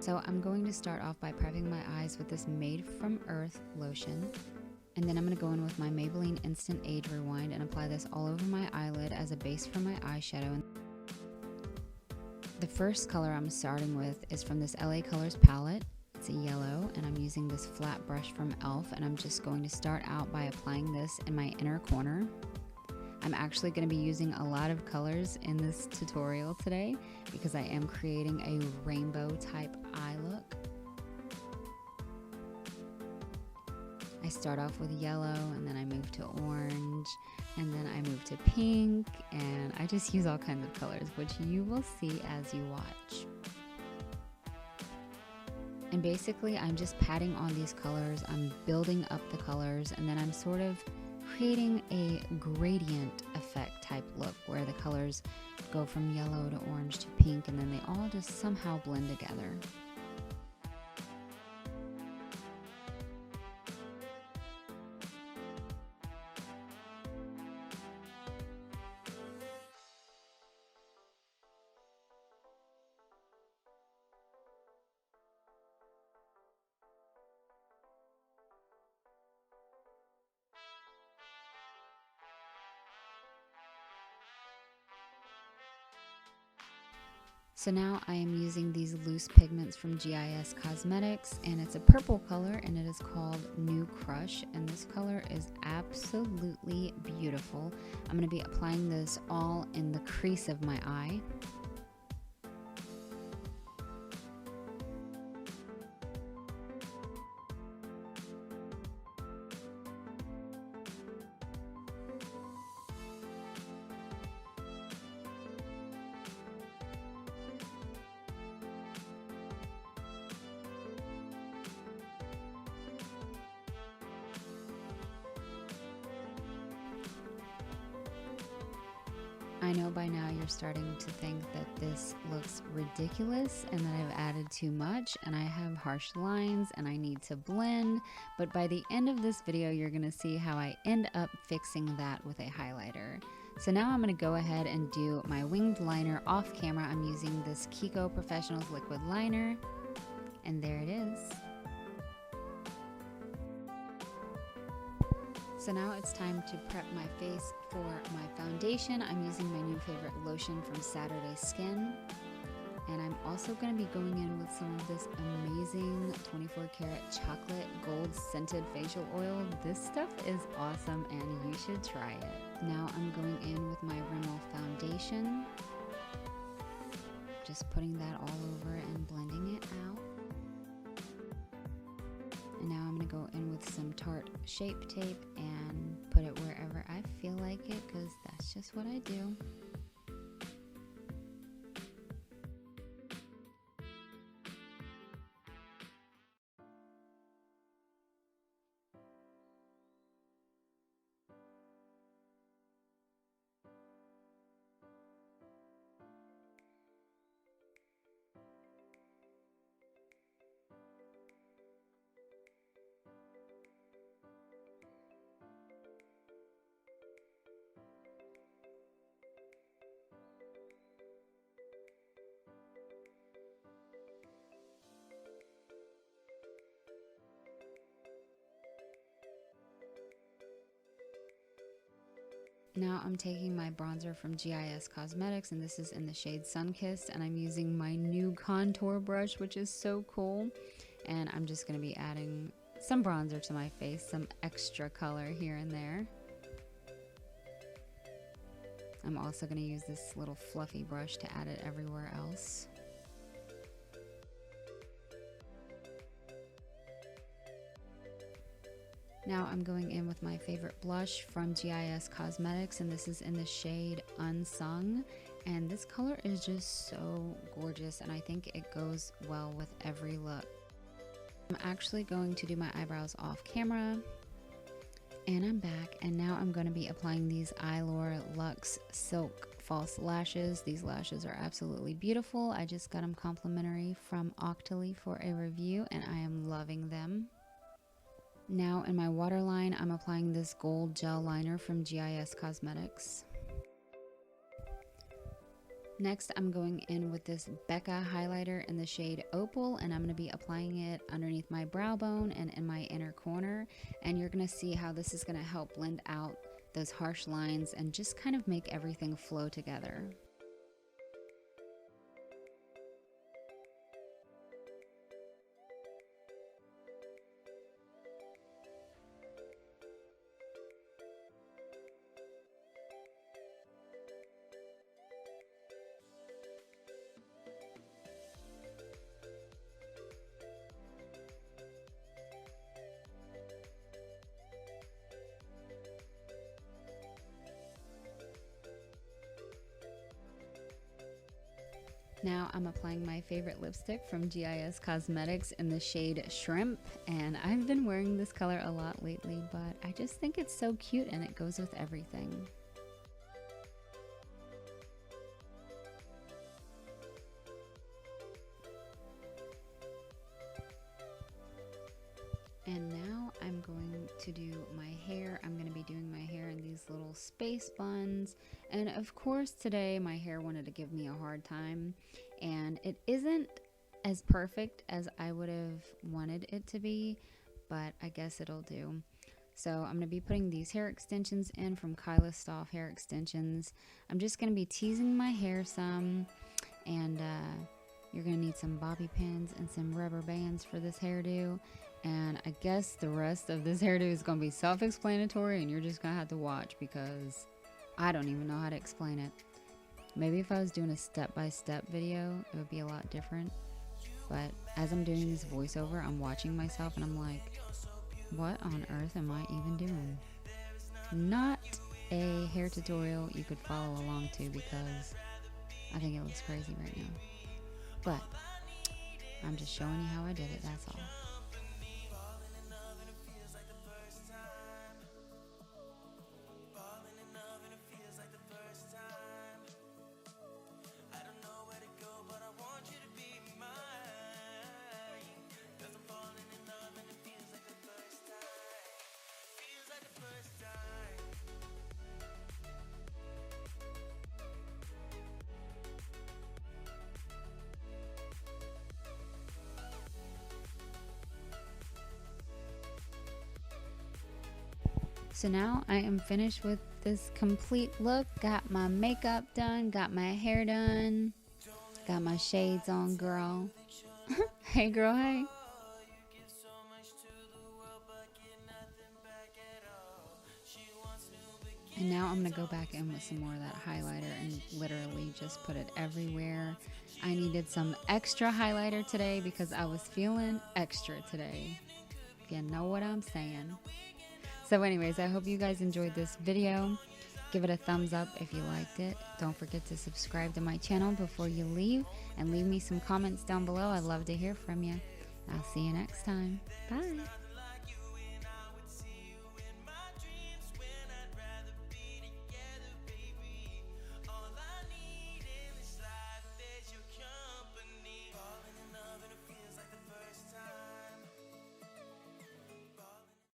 So I'm going to start off by prepping my eyes with this Made from Earth lotion. And then I'm going to go in with my Maybelline Instant Age Rewind and apply this all over my eyelid as a base for my eyeshadow. The first color I'm starting with is from this LA Colors palette. It's a yellow, and I'm using this flat brush from e.l.f. and I'm just going to start out by applying this in my inner corner. I'm actually going to be using a lot of colors in this tutorial today because I am creating a rainbow type eye look. I start off with yellow, and then I move to orange, and then I move to pink, and I just use all kinds of colors, which you will see as you watch. And basically, I'm just patting on these colors, I'm building up the colors, and then I'm sort of creating a gradient effect type look where the colors go from yellow to orange to pink, and then they all just somehow blend together. So now I am using these loose pigments from GIS Cosmetics, and it's a purple color, and it is called New Crush, and this color is absolutely beautiful. I'm going to be applying this all in the crease of my eye. I know by now you're starting to think that this looks ridiculous and that I've added too much and I have harsh lines and I need to blend, but by the end of this video you're going to see how I end up fixing that with a highlighter. So now I'm going to go ahead and do my winged liner off camera. I'm using this Kiko Professionals liquid liner, and there it is. So now it's time to prep my face for my foundation. I'm using my new favorite lotion from Saturday Skin. And I'm also going to be going in with some of this amazing 24 karat chocolate gold scented facial oil. This stuff is awesome and you should try it. Now I'm going in with my Rimmel foundation. Just putting that all over and blending it out. And now I'm going to go in with some Tarte Shape Tape and put it wherever I feel like it, because that's just what I do. Now I'm taking my bronzer from GIS Cosmetics, and this is in the shade Sunkissed, and I'm using my new contour brush, which is so cool. And I'm just going to be adding some bronzer to my face, some extra color here and there. I'm also going to use this little fluffy brush to add it everywhere else. Now I'm going in with my favorite blush from GIS Cosmetics, and this is in the shade Unsung, and this color is just so gorgeous and I think it goes well with every look. I'm actually going to do my eyebrows off camera, and I'm back, and now I'm going to be applying these Eylure Luxe Silk False Lashes. These lashes are absolutely beautiful. I just got them complimentary from Octoly for a review and I am loving them. Now in my waterline, I'm applying this gold gel liner from GIS Cosmetics. Next, I'm going in with this Becca highlighter in the shade Opal, and I'm going to be applying it underneath my brow bone and in my inner corner. And you're going to see how this is going to help blend out those harsh lines and just kind of make everything flow together. Now I'm applying my favorite lipstick from GIS Cosmetics in the shade Shrimp, and I've been wearing this color a lot lately, but I just think it's so cute and it goes with everything. And now I'm going to do my hair. I'm going to be doing my hair in these little space buns. And of course today my hair wanted to give me a hard time. And it isn't as perfect as I would have wanted it to be, but I guess it'll do. So I'm going to be putting these hair extensions in from Kyla Stoff Hair Extensions. I'm just going to be teasing my hair some, and you're going to need some bobby pins and some rubber bands for this hairdo. And I guess the rest of this hairdo is going to be self-explanatory, and you're just going to have to watch because I don't even know how to explain it. Maybe if I was doing a step-by-step video, it would be a lot different. But as I'm doing this voiceover, I'm watching myself and I'm like, what on earth am I even doing? Not a hair tutorial you could follow along to because I think it looks crazy right now. But I'm just showing you how I did it, that's all. So now I am finished with this complete look. Got my makeup done, got my hair done, got my shades on, girl. Hey girl, hey. And now I'm gonna go back in with some more of that highlighter and literally just put it everywhere. I needed some extra highlighter today because I was feeling extra today. If you know what I'm saying. So anyways, I hope you guys enjoyed this video. Give it a thumbs up if you liked it. Don't forget to subscribe to my channel before you leave, and leave me some comments down below. I'd love to hear from you. I'll see you next time. Bye.